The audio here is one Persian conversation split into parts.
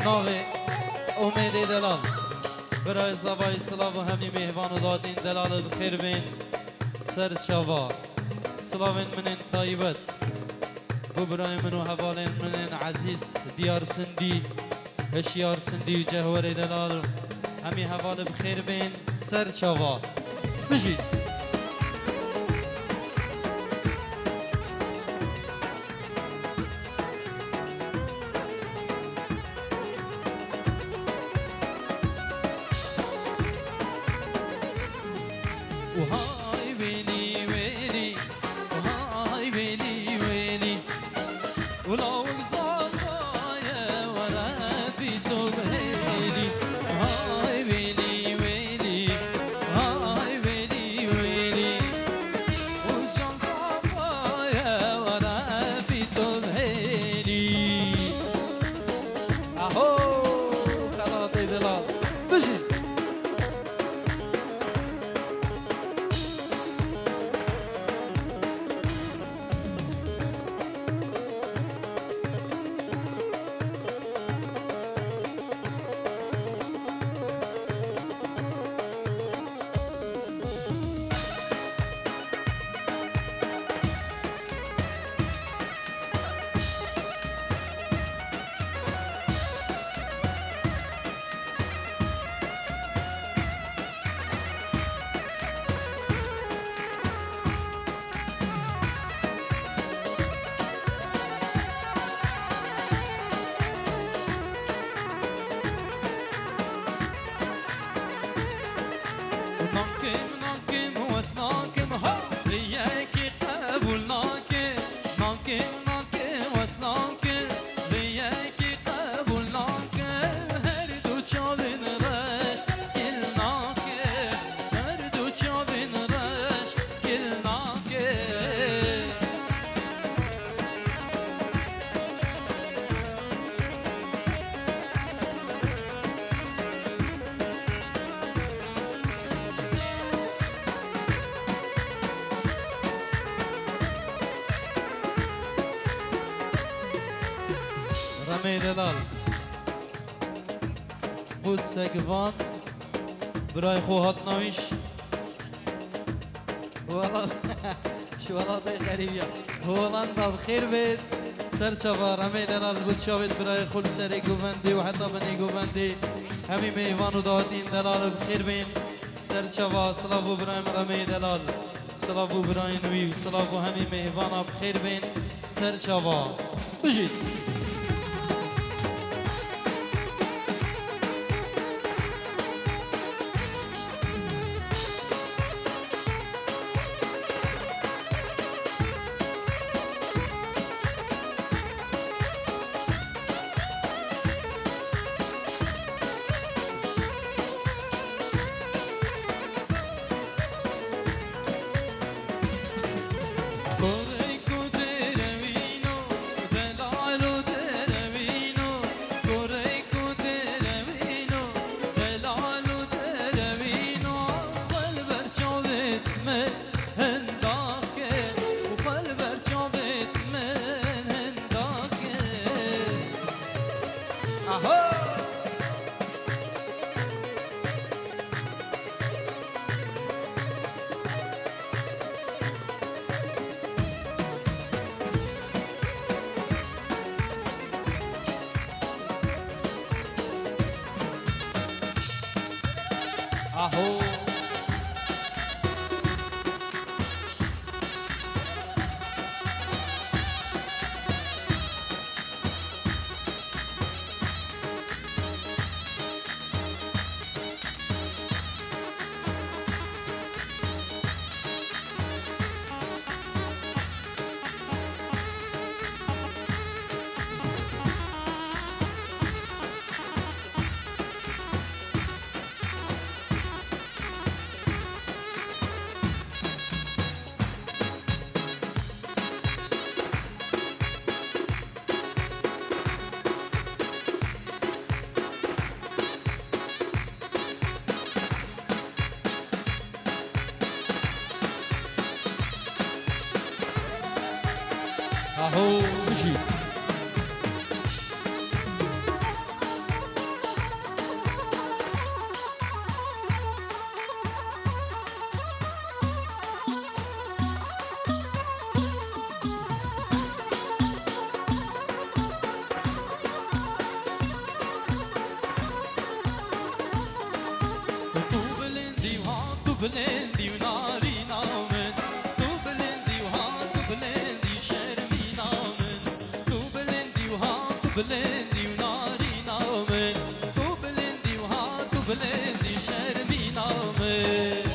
ناوی امید دلال برای زبای سلاو و همی مهوان و دادین دلال بخیر بین سر چاوا سلاوین منین طایبت بو برای منو حوالین منین عزیز دیار سندی هشیار سندی و جهور دلال همی حوال بخیر بین سر چاوا بجید وهاي ويلي ويلي وهاي ويلي ويلي ولو زايا ورا بيتو بهيلي وهاي ويلي ويلي وهاي ويلي ويلي وجان زايا ورا بيتو بهيلي اهو خلاطي دلال بجي ناكم واسناكم ها رياكي قبول ناكم واسناكم رياكي قبول ناكم هردو چاوين رش كل ناكم هردو چاوين رش كل ناكم رمی دلال بود سگوان برای خوهات نویش شوالات غریبی هولند بخیر بید سر چوا رمی دلال بود چاوید برای خول سری گوبندی و حتی بنی گوبندی همی میوان و دادین دلال بخیر بین سر چوا سلافو برای رمی دلال سلافو برای نوی سلافو همی میوان بخیر بین سر چوا بجید اهو اهو مشي بلندي وناري نامن تو بلندي وها تو بلندي شرمي نامن تو بلندي وها تو بلندي وناري نامن تو بلندي وها تو بلندي شرمي نامن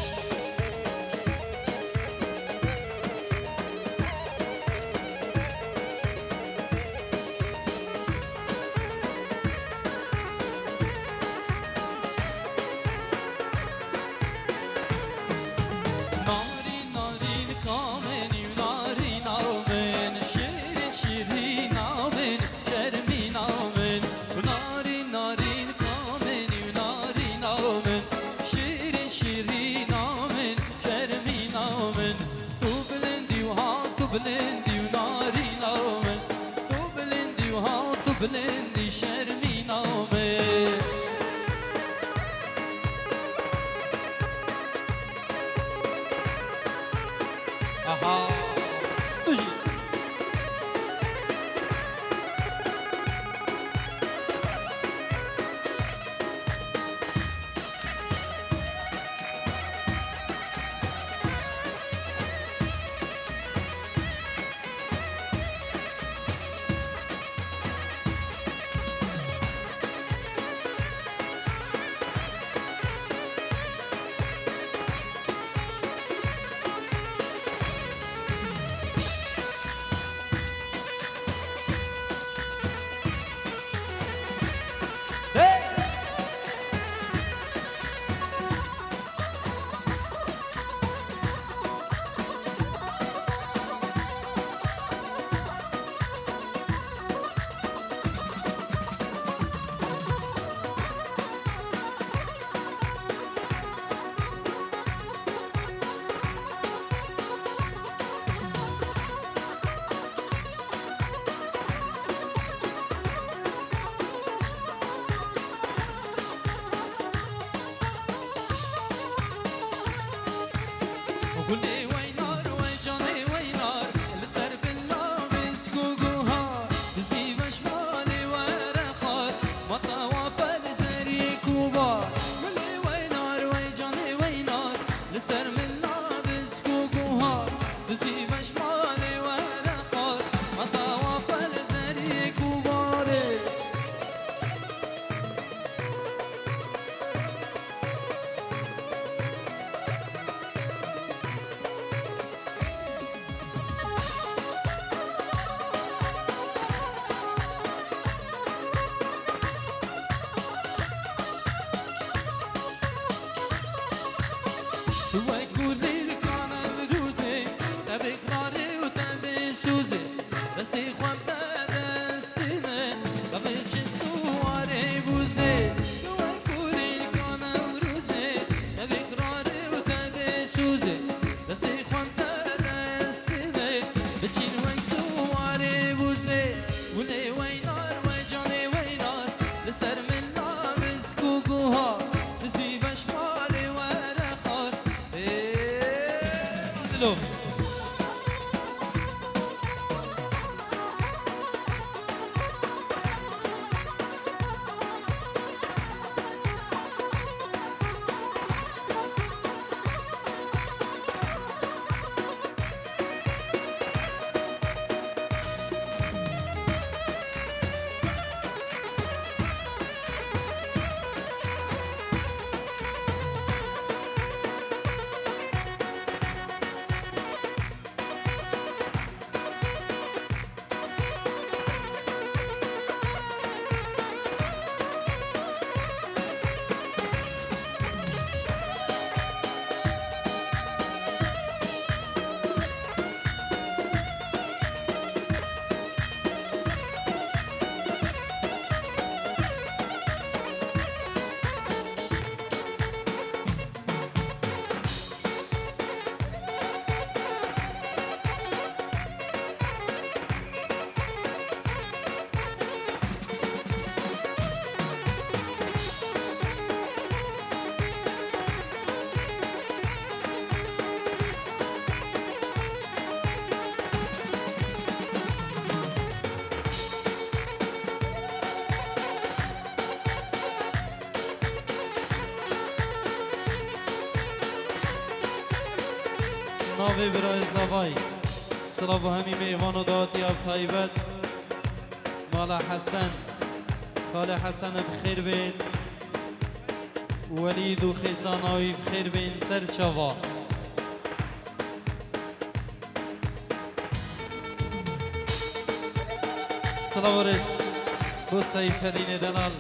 بلندي وناري نومن تو بلندي وها تو بلندي شرمي نومن اها تجي قولي وينار ويجاني وينار لسر باللابس كوكوها تزيب شمالي ورخار ما طوافة لزري كوبار قولي وينار ويجاني وينار لسر باللابس كوكوها تزيب شمالي ورخار ما طوافة لزري كوبار سلاوی برای زبای سلاو همی میوان و دادی اب طیبت مال حسن خال حسن بخیر بین ولید و خیزاناوی بخیر بین سر چوا سلاو رس بو سیفرین دلال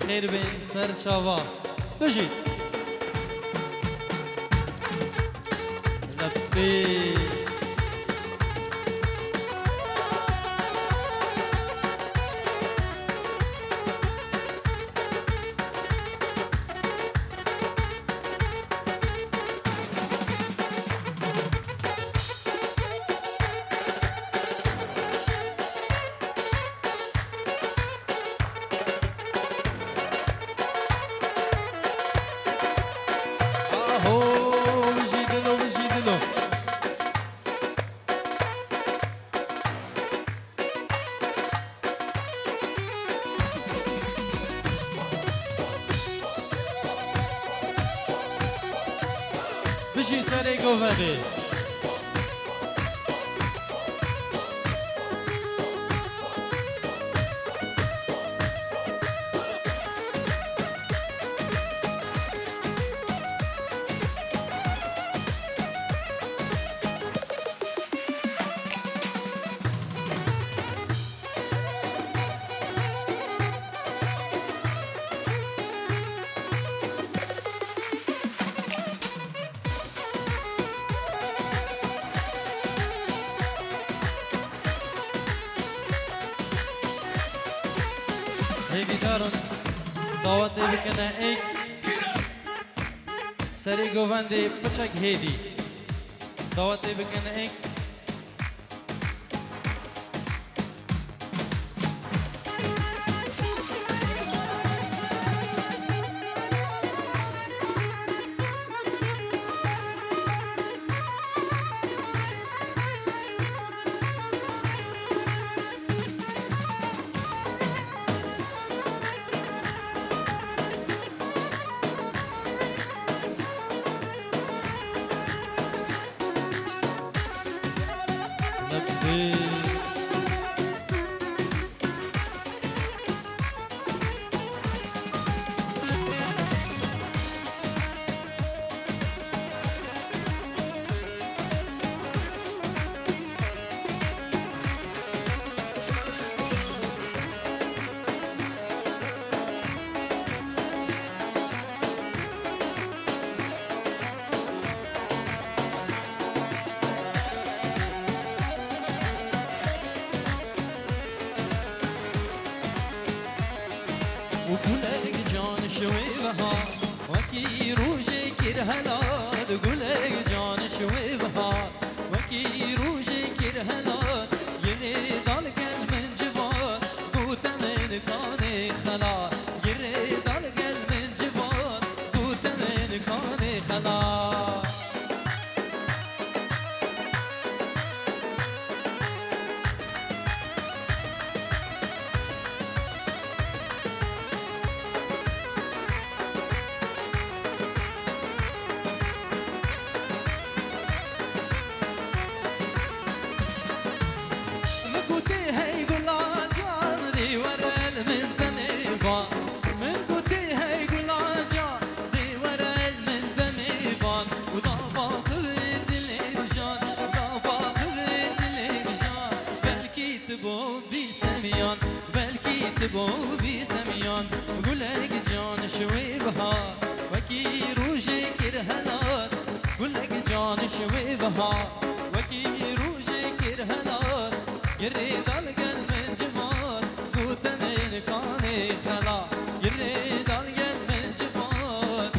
خیر بین سر چوا بجید لبی بشی سر گوهده هیگی دارن دعوت دی بکنه ایک سری گوهنده پچک هیدی دعوت دی بکنه ایک وقولك جان شوي بهار وكي روجي كرهلاد قولك جان شوي بهار وكي روجي كرهلاد يريد القلب من جبال قوت من كان خلا يريد القلب من جبال قوت من كان خلا بو بی سمیان گلک جان شوی بهار وکی روزی کرهلات گلک جان شوی بهار وکی روزی کرهلات يريد القلب من جمال قوت من كان خلا يريد القلب من جمال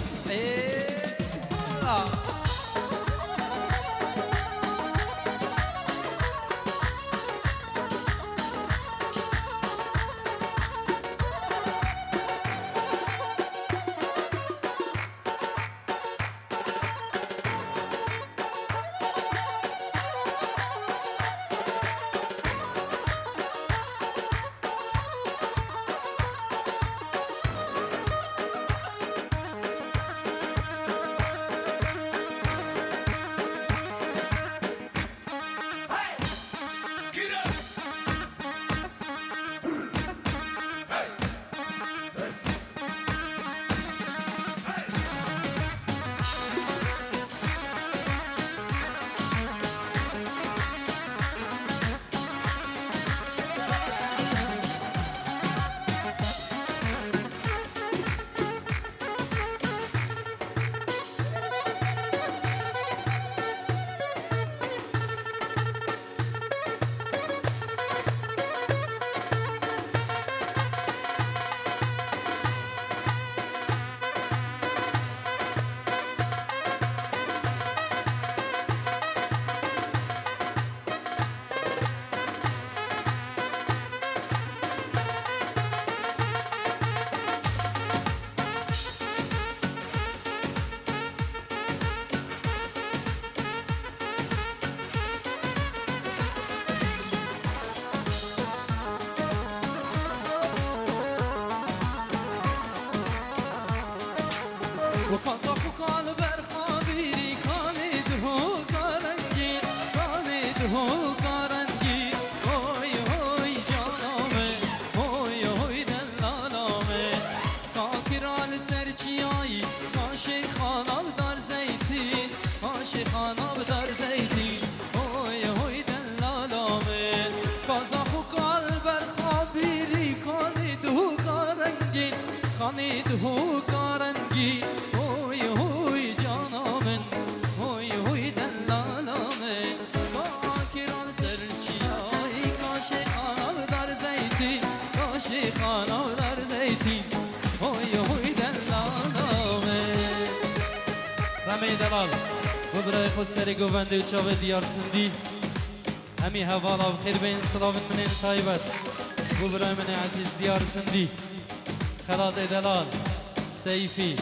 دهو کارنگی هوی هوی جانا من هوی هوی دلالا من باکران سرچیایی کاشی خانه در زیتی کاشی خانه در زیتی هوی هوی دلالا من رمی دلال و برای خود سری گوونده و چاوه دیار سندی همی حوالا بخیر بین سلاون من تایبت و برای من عزیز دیار سندی خلاد دلال سیفی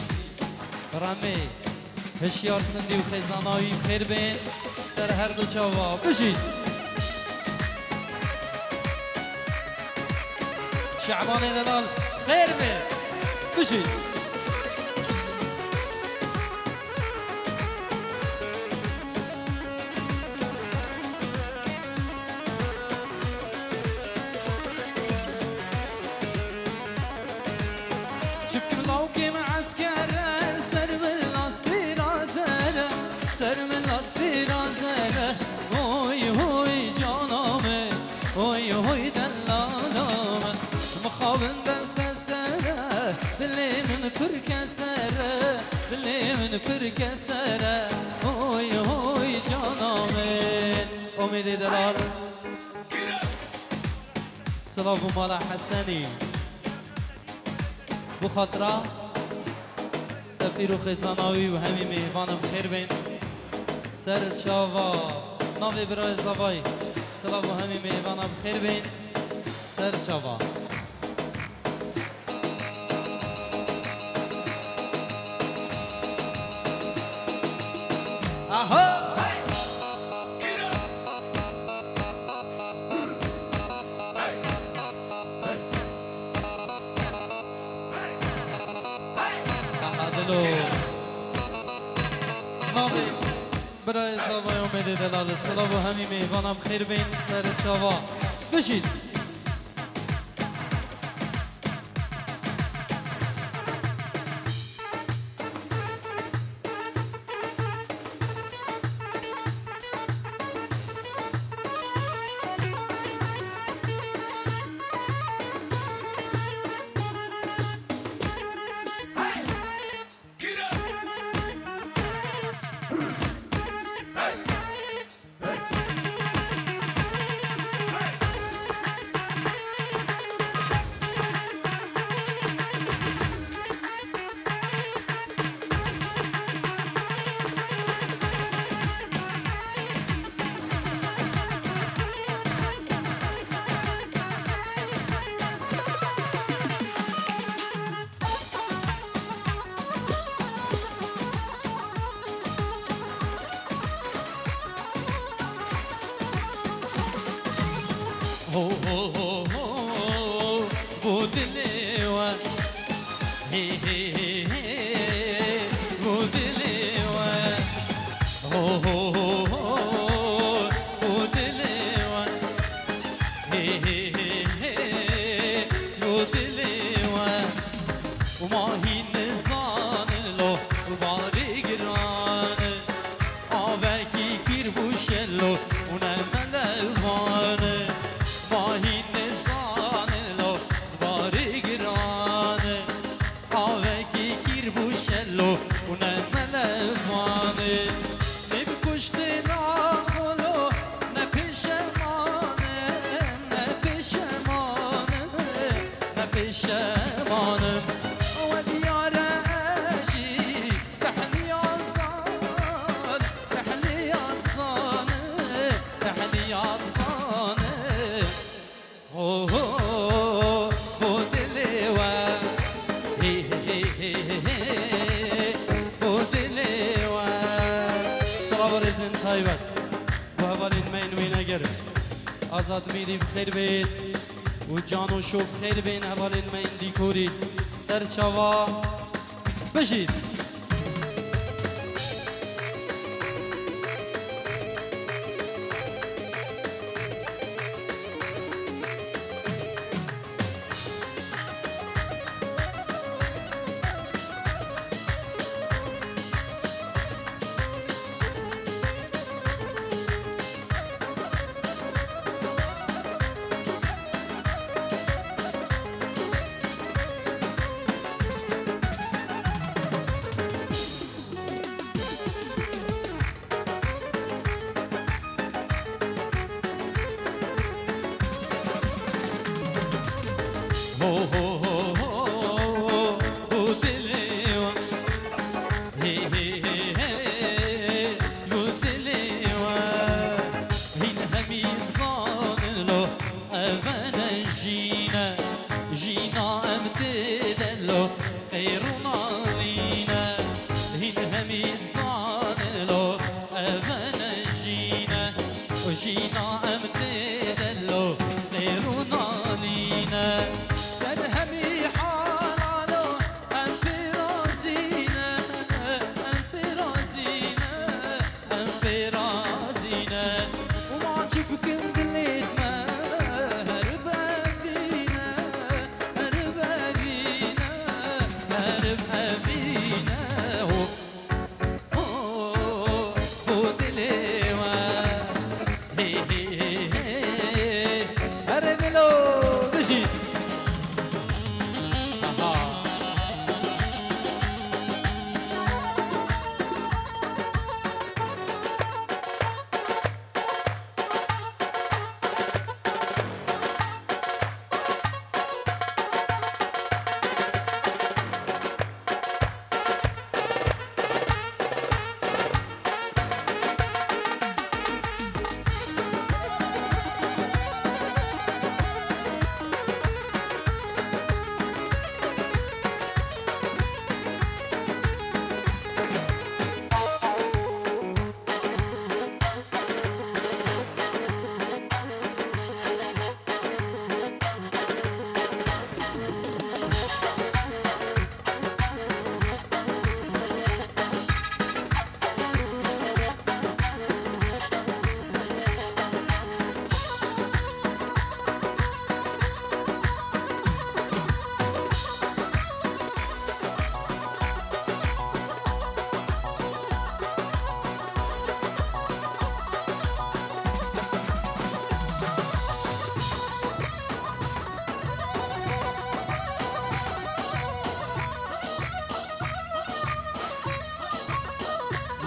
رمی هشیار سندی و خیزاناوی بخیر بین سر هر دو چاوا بشید شعبان دلال خیر بین بشید سر من لاستي رازله هوي هوي جانامه هوي هوي دلالامه مخابن دست سره دلی من پر کسره دلی من پر کسره هوي هوي جانامه امید دلال سلام مال حسنی بخاطره سفیر و خزاناوی و همین مهوانم بخیر بین سر چاوا ناوی برای زبای سلام و همین مهوانم بخیر بین سر چاوا آها ناوی برای زبای امید دلال سلام و همین مهوانم خیر بین سر چاوا بشید هو هو هو هو بودليوا هي هي هي بودليوا هو هو هو بودليوا هي هي هي بودليوا وما هي نزان لو باري جران آبکی کیر بوشلو اونم ملوانه ماهی نزانلو زباری گرانه آوکی کیر بوشلو اونم ملوانه نبکشت ناخلو نپشمانه نپشمانه نپشمانم و دیار اشی تحنی آزان تحنی آزانه تحنی آزانه هو هو بودليوا هي هي هي بودليوا سلام رزن تایبت و اولین مین وین اگر آزاد میری بخیر بید و جان و شوق خیر بین اولین مین دیکوری سر چاوا بشید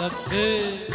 لبيك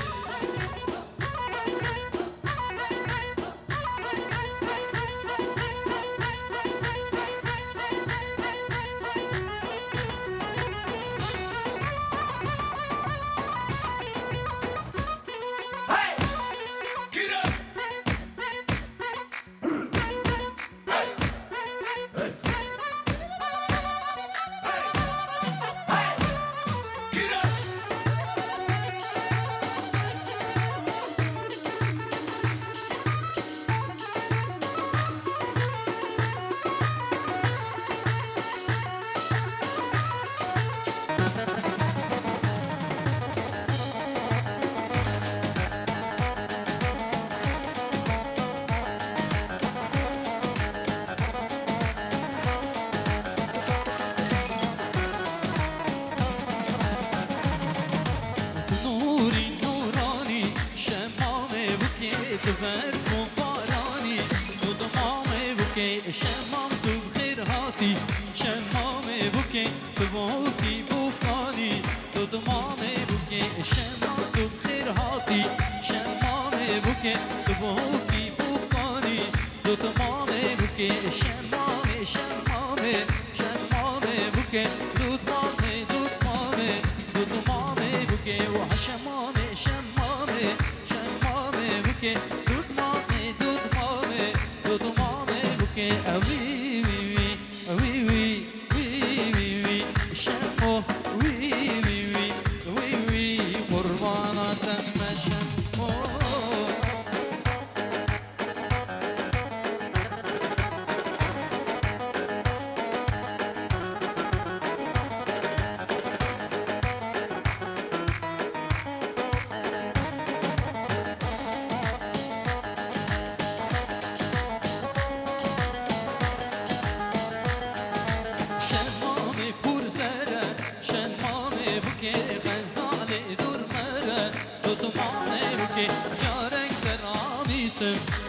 شمام تو بخیر هاتی شمام بوکه تو بوکی بوکانی تو دمام بوکه شمام تو بخیر هاتی شمام بوکه تو بوکی بوکانی تو دمام بوکه شمام شمام شمام بوکه دود مامه دود مامه بوکه و شمام شمام شمام بوکه دود مامه دود مامه بوکه وی وی وی وی وی وی وی شمو وی وی وی وی وی قرباناتم شمو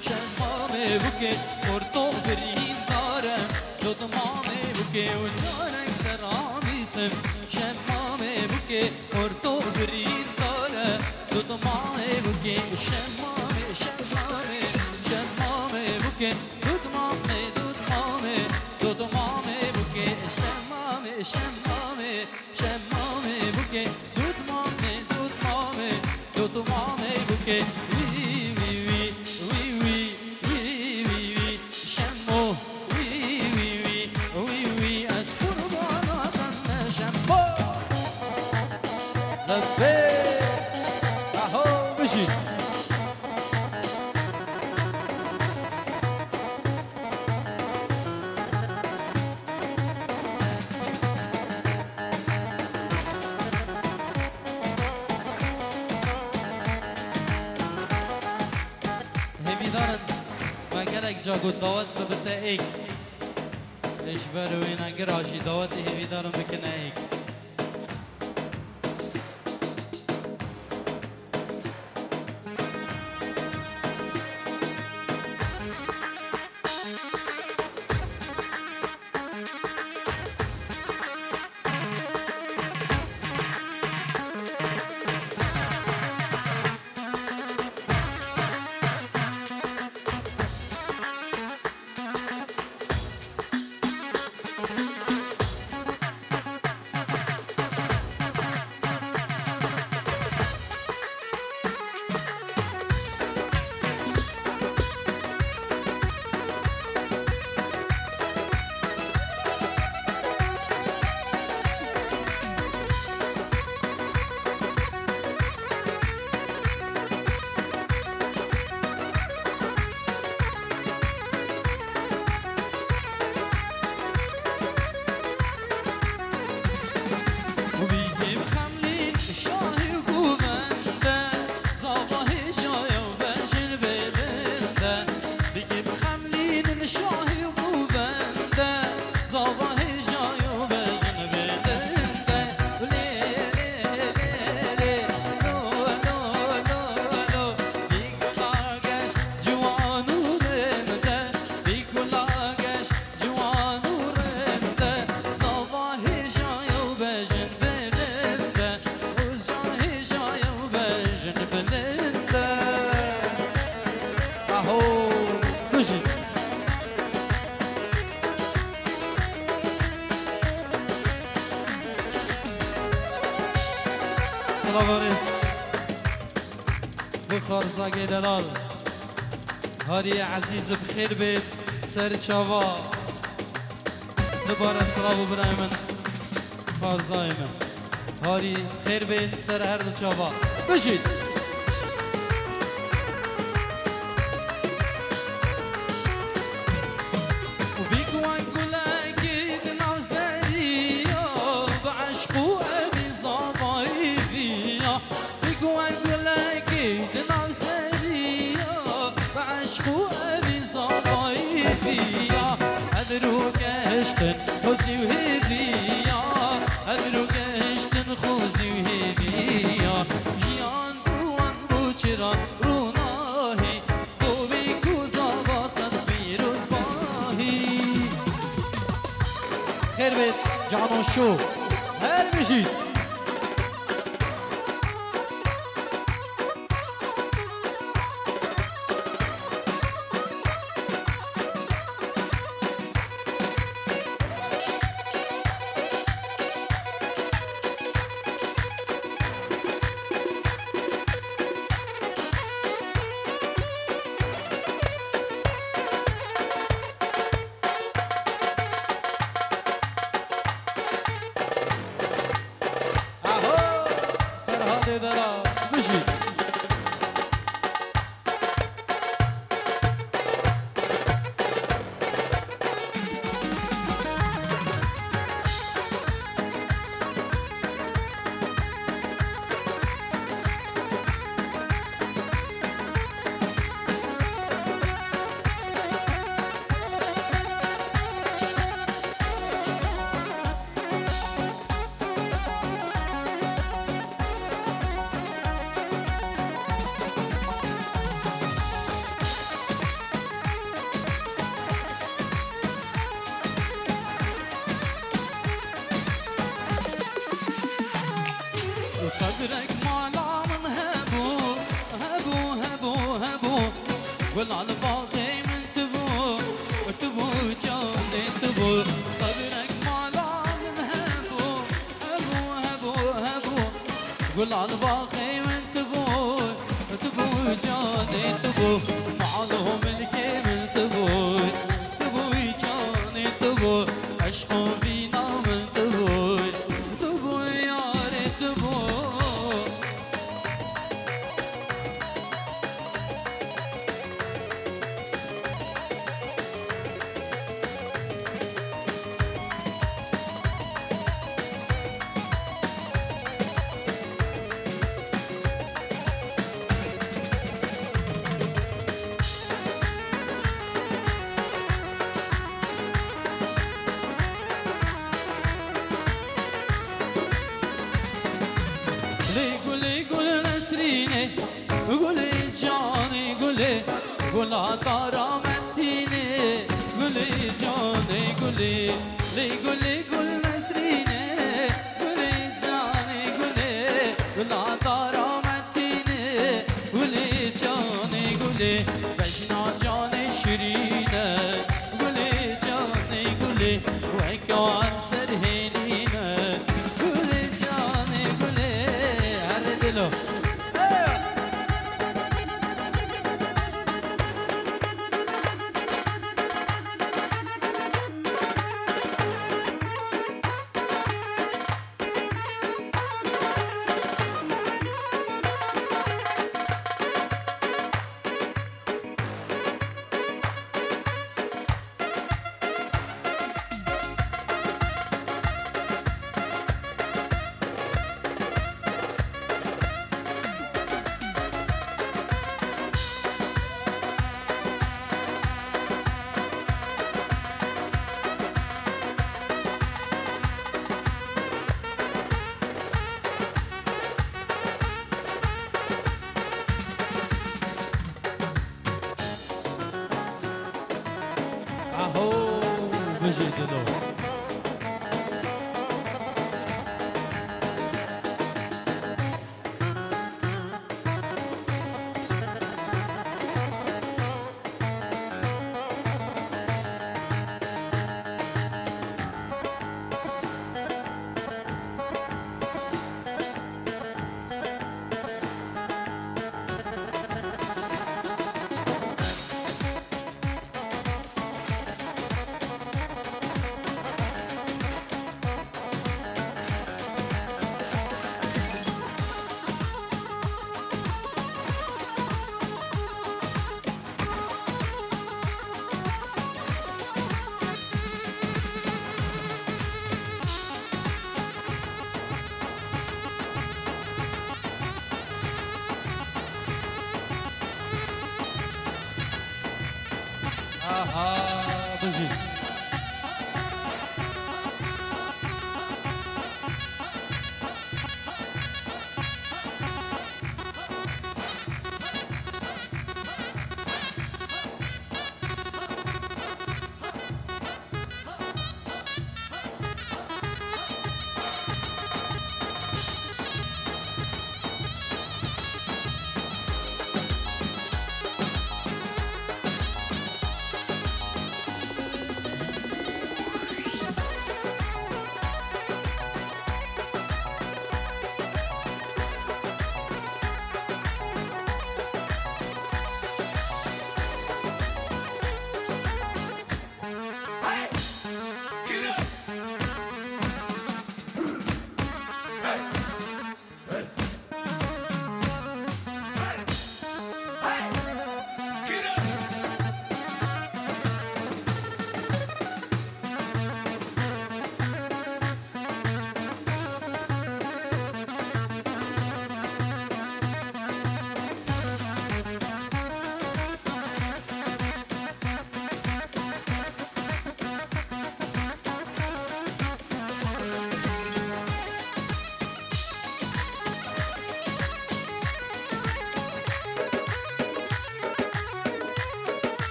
شمامه بوکه مرتو برین دارم دودمامه بوکه و جانک ترامیسم شمامه بوکه مرتو برین دارم دودمامه بوکه شمامه شمامه شمامه بوکه دودمامه دودمامه دودمامه بوکه شمامه شمامه شمامه بوکه دودمامه دودمامه دودمامه بوکه جاگو دعوت ببته ایک اشبر وین اگر آشی دعوت هیوی دارم بکنه ایک سلاوارس بخارزا دلال هاری عزیز بخیر بید سر چاوا دوباره سلاو برای من خارزای من هاری خیر بید سر هر دو چاوا بشید خوزي وهدية أبرو قشتن خوزي وهدية جيان بوان بوچران روناهي بوبي كوزا باسن بيروز باهي خير بيت جانو شو هر بجيد صدرك مالا من هبو هبو هبو هبو والعن باقي من تبو تبو جاني تبو صدرك مالا من هبو هبو هبو هبو والعن باقي من تبو تبو جاني تبو معلهم الكي من تبو تبو جاني تبو عشقوا بينا من تبو تبو ياري تبو قولي جاني قولي قولا دارا متيني قولي جاني قولي لي قولي قول نسريني قولي جاني قولي قولا دارا متيني قولي جاني قولي بجنا جاني شرينة قولي جاني قولي وكان سرهينينا قولي جاني قولي هردلو بجي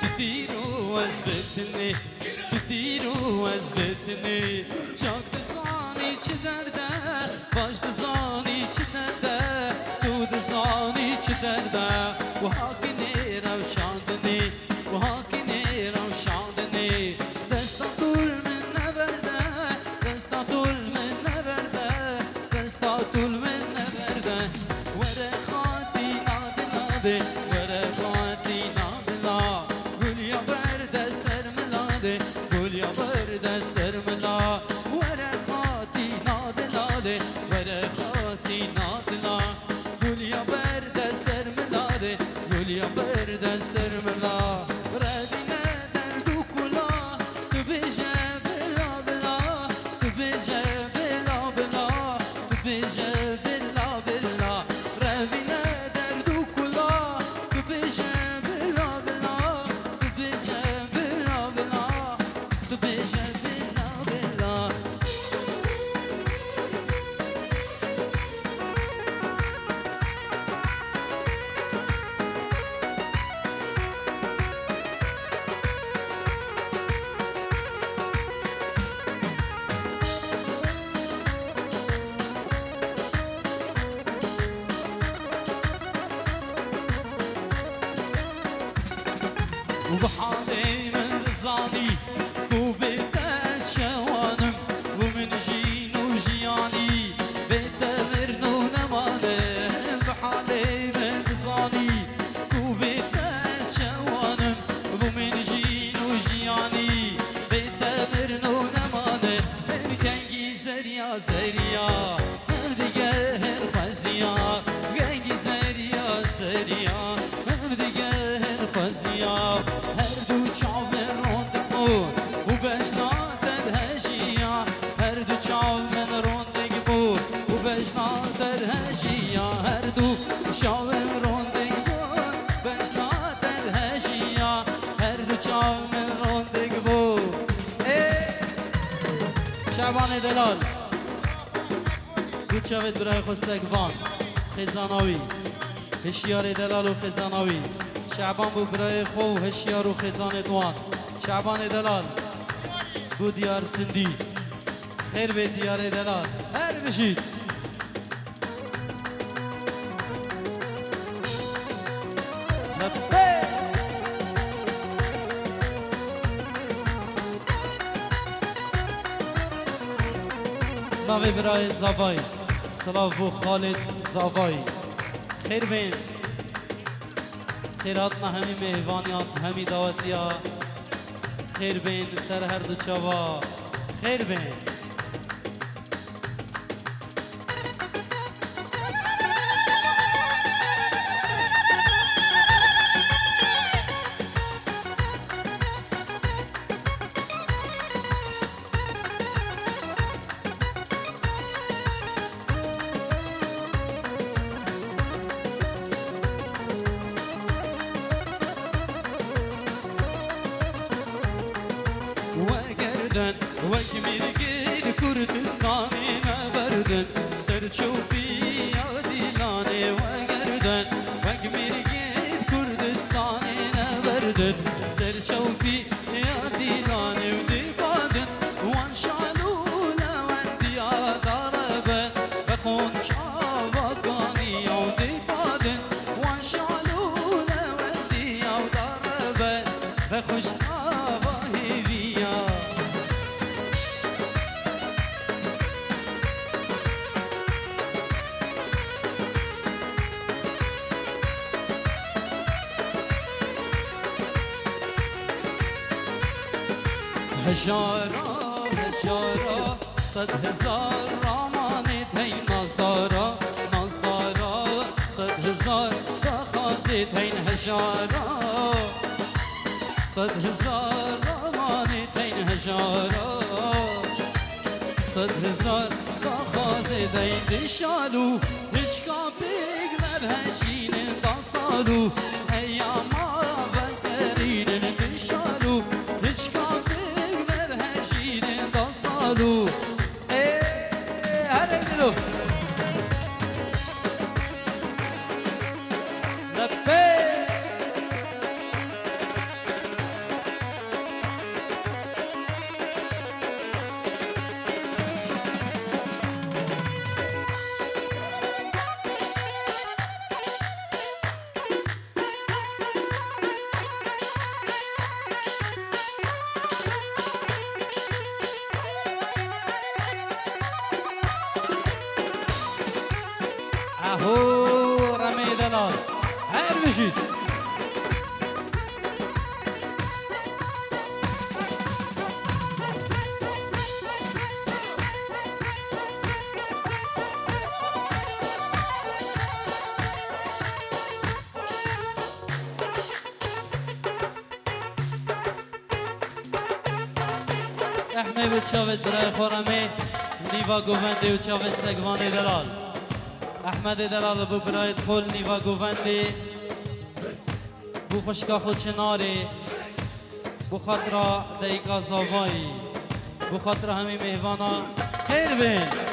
تديروا أزبتني تديروا أزبتني شاك تزاني چدرده باش تزاني چدرده تو تزاني چدرده وهاكني روشاندني وهاكني روشاندني دستا طول من نبرده دستا طول من نبرده دستا طول من نبرده ورخاتي ناد نادي ورخاتي ناد ناد قول يا برد سرملاده قول يا برد سرملا ورخاتي ناد ناده ورخاتي ناد ناد قول يا برد سرملاده قول يا برد سرملا ردنا دردو كلا تبجى بلا بلا تبجى بلا بلا تبجى بلا بلا ردنا دردو كلا تبجى بلا بلا تبجى بلا بلا تبجى بلا بلا وبحالي من رزاني وبيت الشوانم ومن جين وجياني بيت مرنو نمانه بحالي من رزاني وبيت الشوانم ومن جين وجياني بيت مرنو نمانه كنجي زريا زريا مردقه الخزيا كنجي زريا زريا مردقه الخزيا هر دو چاو من روندمون و بجنات الهجیا هر دو چاو من روندمون و بجنات الهجیا هر دو چاو من روندمون بجنات الهجیا هر دو چاو من روندمون شعبان دلال دو چاوت برای خستگوان خزاناوی هشیار دلال و خزاناوی شعبان بو برای خو هشیار و خزان دوان شعبان دلال بو دیار سندی خیر به دیار دلال هر بشید لبه ناوی برای زابای سلاف بو خالد زابای خیر بین خیراتنا همی مهوانیات همی دعوتیا خیر بین سر هر دو چوا خیر بین وگردن وک میرگید کردستانی نبردن سرچوبی یادیلانه وگردن وک میرگید کردستانی نبردن سرچوبی یادیلانه و دیبادن وان شالوله وان دیاداربه بخون شابگانی و دیبادن وان شالوله وان دیاداربه بخوش هزارا هزارا صد هزار رامانی تین نازدارا نازدارا صد هزار بخوازی تین هزارا صد هزار رامانی تین هزارا صد هزار بخوازی تین دیشالو هیچ کابیگ نبهشین دانسالو ایاما بکرین دیشالو هیچ دو هر دلو لبه اهو رمی دلال هر بشید احمد بچاوت برای خورمی نیوا گوونده و چاوت سگوانی دلال احمد دلال بو برایت خول نیوا گووندی بو خشکا خود چناری بو خاطر دیگا زاوایی بو خاطر همی مهوانا خیر بین